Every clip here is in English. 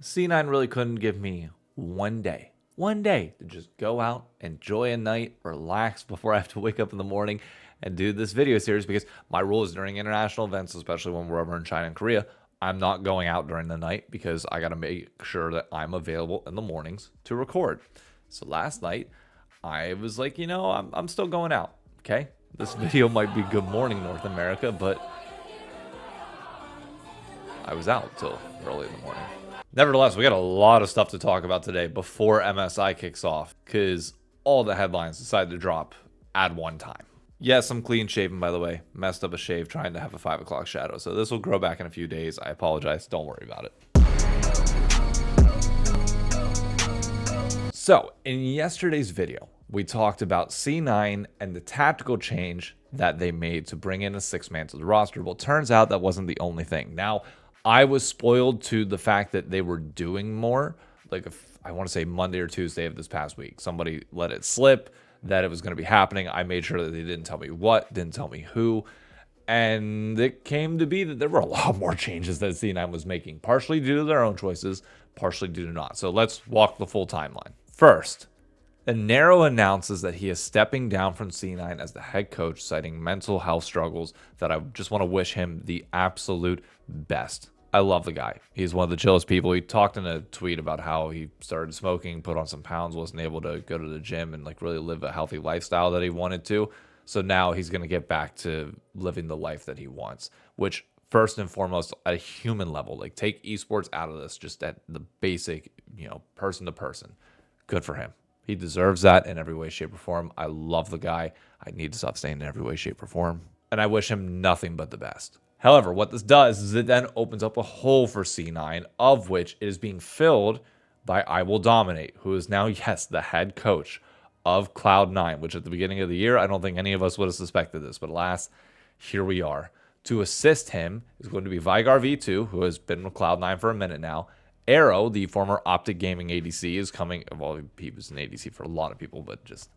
C9 really couldn't give me one day to just go out, enjoy a night, relax before I have to wake up in the morning and do this video series, because my rule is during international events, especially when we're over in China and Korea, I'm not going out during the night because I got to make sure that I'm available in the mornings to record. So last night I was like, I'm still going out. Okay. This video might be Good Morning North America, but I was out till early in the morning. Nevertheless, we got a lot of stuff to talk about today before MSI kicks off, because all the headlines decided to drop at one time. Yes, I'm clean shaven, by the way. Messed up a shave trying to have a 5 o'clock shadow, so this will grow back in a few days. I apologize. Don't worry about it. So, in yesterday's video, we talked about C9 and the tactical change that they made to bring in a 6-man to the roster. Well, turns out that wasn't the only thing. Now, I was spoiled to the fact that they were doing more. Like, I want to say Monday or Tuesday of this past week, somebody let it slip that it was going to be happening. I made sure that they didn't tell me what, didn't tell me who. And it came to be that there were a lot more changes that C9 was making, partially due to their own choices, partially due to not. So let's walk the full timeline. First, Inero announces that he is stepping down from C9 as the head coach, citing mental health struggles that I just want to wish him the absolute best. I love the guy. He's one of the chillest people. He talked in a tweet about how he started smoking, put on some pounds, wasn't able to go to the gym and really live a healthy lifestyle that he wanted to. So now he's going to get back to living the life that he wants, which first and foremost at a human level, take esports out of this, just at the basic, person to person. Good for him. He deserves that in every way, shape, or form. I love the guy. I need to stop saying in every way, shape, or form. And I wish him nothing but the best. However, what this does is it then opens up a hole for C9, of which it is being filled by IWDominate, who is now, yes, the head coach of Cloud9, which at the beginning of the year, I don't think any of us would have suspected this, but alas, here we are. To assist him is going to be Vigar V2, who has been with Cloud9 for a minute now. Arrow, the former Optic Gaming ADC, is coming. Well, he was an ADC for a lot of people, but just,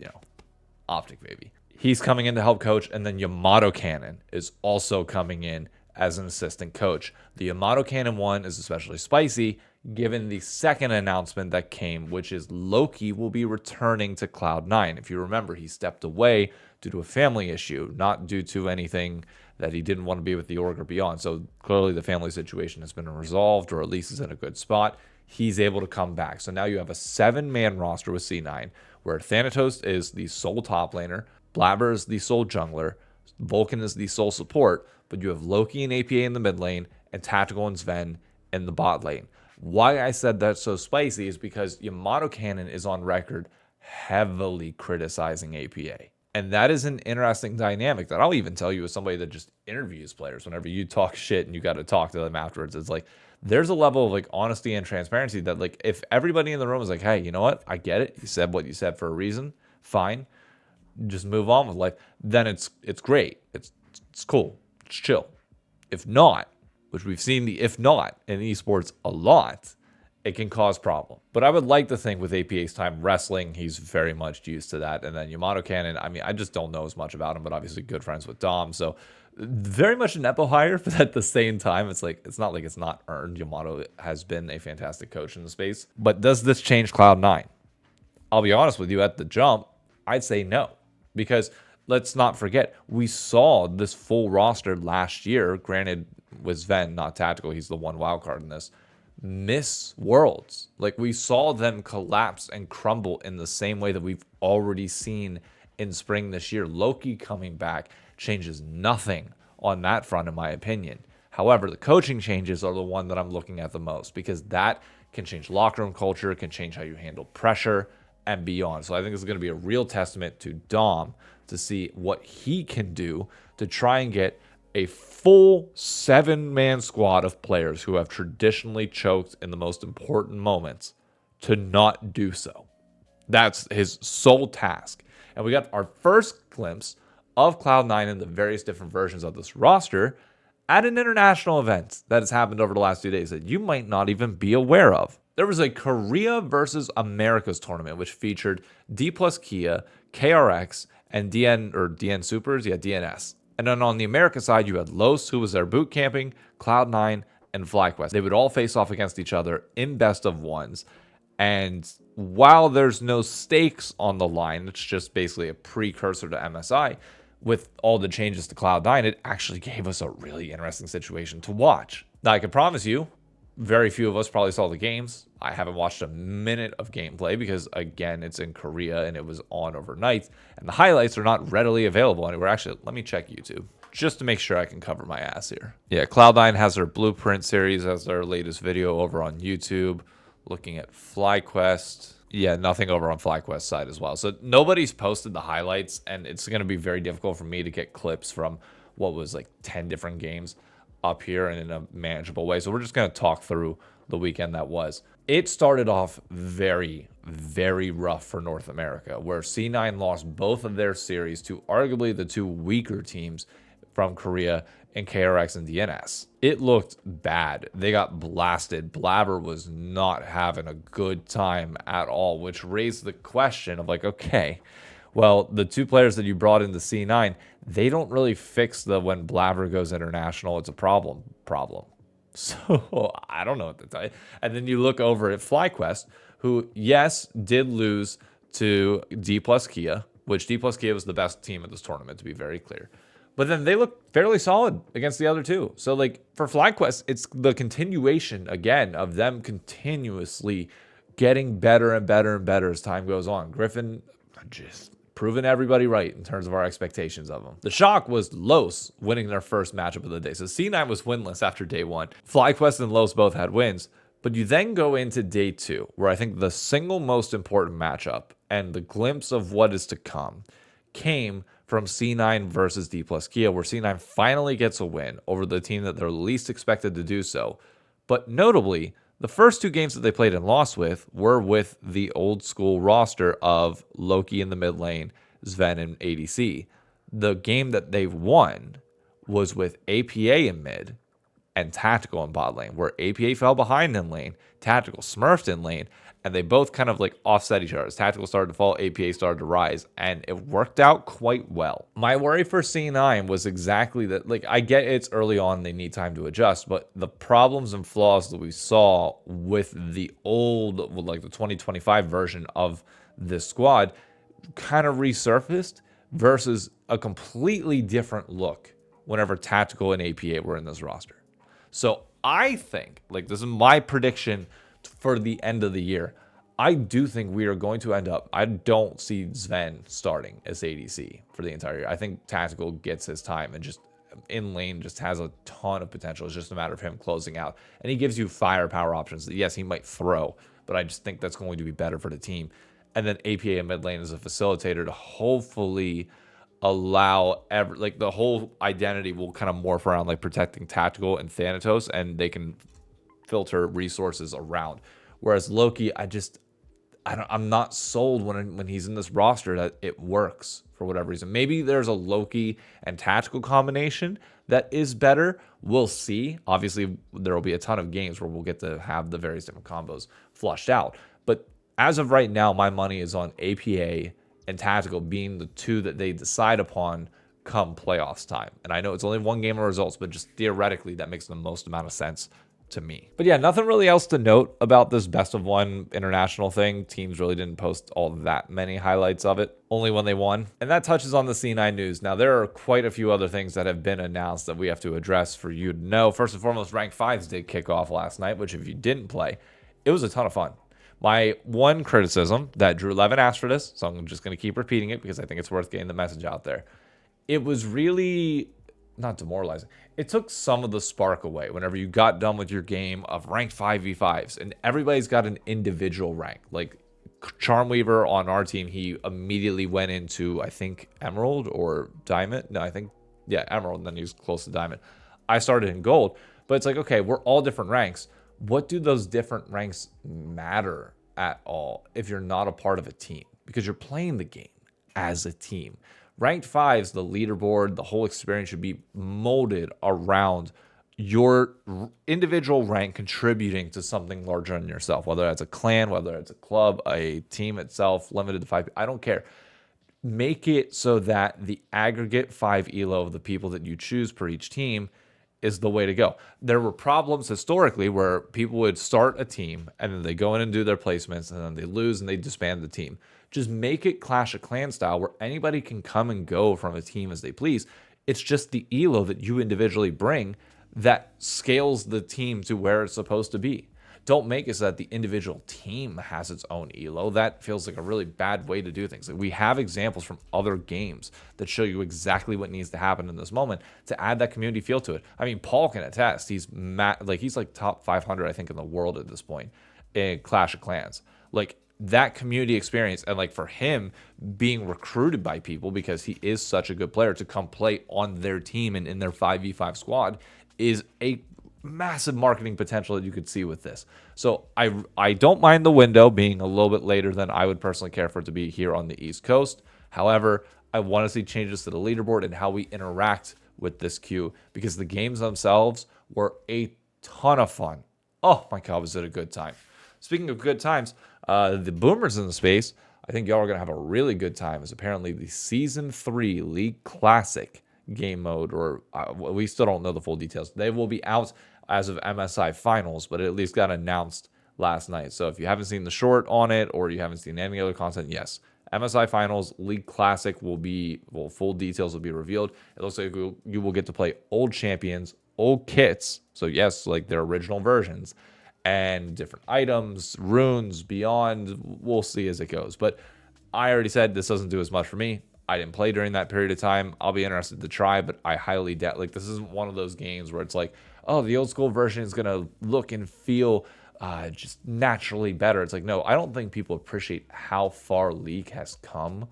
Optic baby. He's coming in to help coach, and then Yamato Cannon is also coming in as an assistant coach. The Yamato Cannon one is especially spicy, given the second announcement that came, which is Loki will be returning to Cloud9. If you remember, he stepped away due to a family issue, not due to anything that he didn't want to be with the org or beyond. So clearly the family situation has been resolved, or at least is in a good spot. He's able to come back. So now you have a 7-man roster with C9, where Thanatos is the sole top laner, Blabber is the sole jungler, Vulcan is the sole support, but you have Loki and APA in the mid lane, and Tactical and Sven in the bot lane. Why I said that's so spicy is because Yamato Cannon is on record heavily criticizing APA. And that is an interesting dynamic that I'll even tell you as somebody that just interviews players. Whenever you talk shit and you got to talk to them afterwards, it's there's a level of honesty and transparency that if everybody in the room is like, hey, you know what? I get it. You said what you said for a reason. Fine. Just move on with life. Then it's great. It's cool. It's chill. If not, which we've seen the if not in esports a lot, it can cause problem. But I would like to think with APA's time wrestling, he's very much used to that. And then Yamato Cannon, I just don't know as much about him, but obviously good friends with Dom. So very much an Epo hire, but at the same time, it's not like it's not earned. Yamato has been a fantastic coach in the space. But does this change Cloud9? I'll be honest with you, at the jump, I'd say no. Because let's not forget, we saw this full roster last year, granted with Sven, not Tactical, he's the one wild card in this, miss worlds. We saw them collapse and crumble in the same way that we've already seen in spring this year. Loki coming back changes nothing on that front, in my opinion. However, the coaching changes are the one that I'm looking at the most, because that can change locker room culture, can change how you handle pressure and beyond. So I think this is going to be a real testament to Dom to see what he can do to try and get a full 7-man squad of players who have traditionally choked in the most important moments to not do so. That's his sole task. And we got our first glimpse of Cloud9 and the various different versions of this roster at an international event that has happened over the last 2 days that you might not even be aware of. There was a Korea versus Americas tournament, which featured D plus Kia, KRX, and DN Supers, DNS. And then on the America side, you had Los, who was there boot camping, Cloud9, and FlyQuest. They would all face off against each other in best of ones. And while there's no stakes on the line, it's just basically a precursor to MSI. With all the changes to Cloud9, it actually gave us a really interesting situation to watch. Now, I can promise you, very few of us probably saw the games. I haven't watched a minute of gameplay because, again, it's in Korea and it was on overnight. And the highlights are not readily available anywhere. Actually, let me check YouTube just to make sure I can cover my ass here. Yeah, Cloud9 has their Blueprint series as their latest video over on YouTube. Looking at FlyQuest. Yeah, nothing over on FlyQuest side as well. So nobody's posted the highlights, and it's going to be very difficult for me to get clips from what was like 10 different games up here and in a manageable way. So we're just going to talk through the weekend that was. It started off very, very rough for North America, where C9 lost both of their series to arguably the two weaker teams from Korea and KRX and DNS. It looked bad. They got blasted. Blabber was not having a good time at all, which raised the question of like, okay, well, the two players that you brought into C9, they don't really fix the when Blabber goes international, it's a problem. So I don't know what to tell you. And then you look over at FlyQuest, who, yes, did lose to D plus Kia, which D plus Kia was the best team at this tournament, to be very clear. But then they look fairly solid against the other two. So, like, for FlyQuest, it's the continuation, again, of them continuously getting better and better and better as time goes on. Griffin just proving everybody right in terms of our expectations of them. The shock was Los winning their first matchup of the day. So C9 was winless after day one. FlyQuest and Los both had wins. But you then go into day two, where I think the single most important matchup and the glimpse of what is to come came from C9 versus D plus Kia, where C9 finally gets a win over the team that they're least expected to do so. But notably, the first two games that they played and lost with were with the old school roster of Loki in the mid lane, Sven in ADC. The game that they've won was with APA in mid and Tactical in bot lane, where APA fell behind in lane, Tactical smurfed in lane, and they both kind of like offset each other. As Tactical started to fall, APA started to rise, and it worked out quite well. My worry for C9 was exactly that. Like, I get it's early on, they need time to adjust, but the problems and flaws that we saw with the old, like the 2025 version of this squad kind of resurfaced versus a completely different look whenever Tactical and APA were in this roster. So I think, like, this is my prediction for the end of the year. I do think we are going to end up, I don't see Sven starting as ADC for the entire year. I think Tactical gets his time and just in lane just has a ton of potential. It's just a matter of him closing out. And he gives you firepower options that, yes, he might throw, but I just think that's going to be better for the team. And then APA in mid lane as a facilitator to hopefully allow like the whole identity will kind of morph around like protecting Tactical and Thanatos, and they can filter resources around. Whereas Loki, I'm not sold when he's in this roster that it works for whatever reason. Maybe there's a Loki and Tactical combination that is better. We'll see. Obviously, there will be a ton of games where we'll get to have the various different combos flushed out. But as of right now, my money is on APA and Tactical being the two that they decide upon come playoffs time. And I know it's only one game of results, but just theoretically, that makes the most amount of sense to me. But yeah, nothing really else to note about this best of one international thing. Teams really didn't post all that many highlights of it, only when they won. And that touches on the C9 news. Now, there are quite a few other things that have been announced that we have to address for you to know. First and foremost, Rank 5s did kick off last night, which if you didn't play, it was a ton of fun. My one criticism that Drew Levin asked for this, so I'm just going to keep repeating it because I think it's worth getting the message out there. It was really not demoralizing. It took some of the spark away whenever you got done with your game of ranked 5v5s, and everybody's got an individual rank. Like Charmweaver on our team, he immediately went into, I think, Emerald or Diamond. No, I think, yeah, Emerald, and then he was close to Diamond. I started in Gold, but it's like, okay, we're all different ranks. What do those different ranks matter at all if you're not a part of a team? Because you're playing the game as a team. Ranked 5s, the leaderboard, the whole experience should be molded around your individual rank contributing to something larger than yourself, whether it's a clan, whether it's a club, a team itself, limited to 5. I don't care. Make it so that the aggregate 5 elo of the people that you choose per each team is the way to go. There were problems historically where people would start a team and then they go in and do their placements and then they lose and they disband the team. Just make it Clash of Clans style where anybody can come and go from a team as they please. It's just the elo that you individually bring that scales the team to where it's supposed to be. Don't make it so that the individual team has its own elo. That feels like a really bad way to do things. Like, we have examples from other games that show you exactly what needs to happen in this moment to add that community feel to it. I mean, Paul can attest. He's like top 500, I think, in the world at this point in Clash of Clans. Like, that community experience, and like for him being recruited by people because he is such a good player to come play on their team and in their 5v5 squad is a massive marketing potential that you could see with this. So I don't mind the window being a little bit later than I would personally care for it to be here on the East Coast. However, I want to see changes to the leaderboard and how we interact with this queue, because the games themselves were a ton of fun. Oh my God, was it a good time. Speaking of good times, the boomers in the space, I think y'all are going to have a really good time, as apparently the Season 3 League Classic game mode, or we still don't know the full details. They will be out as of MSI Finals, but it at least got announced last night. So if you haven't seen the short on it or you haven't seen any other content, yes, MSI Finals League Classic will be, full details will be revealed. It looks like you will get to play old champions, old kits. So yes, like their original versions, and different items, runes, beyond. We'll see as it goes. But I already said this doesn't do as much for me. I didn't play during that period of time. I'll be interested to try, but I highly doubt. Like, this isn't one of those games where it's like, oh, the old school version is going to look and feel just naturally better. It's like, no, I don't think people appreciate how far League has come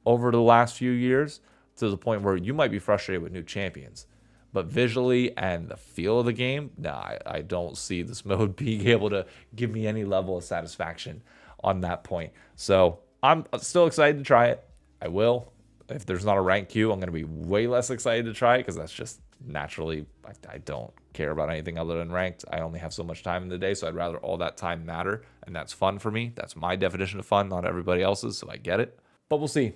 over the last few years, to the point where you might be frustrated with new champions. But visually and the feel of the game, nah, I don't see this mode being able to give me any level of satisfaction on that point. So I'm still excited to try it. I will. If there's not a rank queue, I'm going to be way less excited to try it, because that's just naturally, I don't care about anything other than ranked. I only have so much time in the day, so I'd rather all that time matter, and that's fun for me. That's my definition of fun, not everybody else's, so I get it. But we'll see.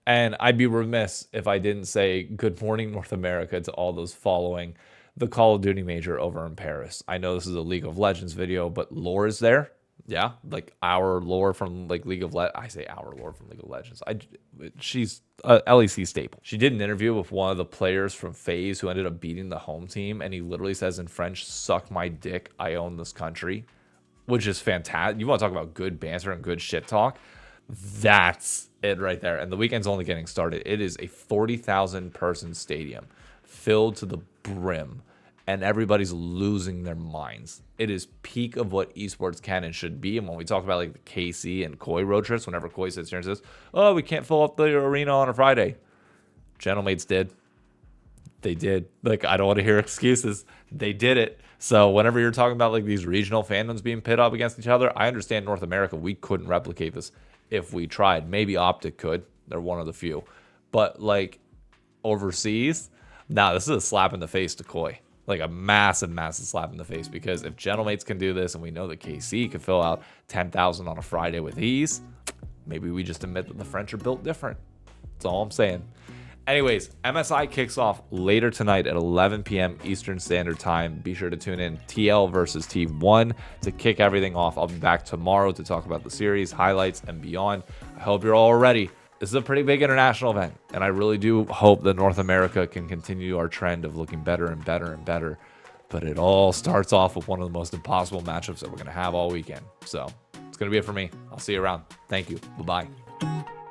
And I'd be remiss if I didn't say good morning, North America, to all those following the Call of Duty major over in Paris. I know this is a League of Legends video, but lore is there. Yeah, like our lore from like League of Legends. I say our lore from League of Legends. She's a LEC staple. She did an interview with one of the players from FaZe who ended up beating the home team, and he literally says in French, "Suck my dick, I own this country," which is fantastic. You want to talk about good banter and good shit talk? That's it right there. And the weekend's only getting started. It is a 40,000 person stadium filled to the brim, and everybody's losing their minds. It is peak of what esports can and should be. And when we talk about like the KC and Koi road trips, whenever Koi sits here and says, oh, we can't fill up the arena on a Friday, Gentlemates did. They did. Like, I don't want to hear excuses. They did it. So whenever you're talking about like these regional fandoms being pit up against each other, I understand North America, we couldn't replicate this if we tried. Maybe Optic could. They're one of the few. But like overseas, nah, this is a slap in the face to Koi. Like a massive, massive slap in the face, because if Gentlemates can do this and we know that KC can fill out 10,000 on a Friday with ease, maybe we just admit that the French are built different. That's all I'm saying. Anyways, MSI kicks off later tonight at 11 p.m. Eastern Standard Time. Be sure to tune in TL versus T1 to kick everything off. I'll be back tomorrow to talk about the series, highlights, and beyond. I hope you're all ready. This is a pretty big international event, and I really do hope that North America can continue our trend of looking better and better and better. But it all starts off with one of the most impossible matchups that we're going to have all weekend. So it's going to be it for me. I'll see you around. Thank you. Bye-bye.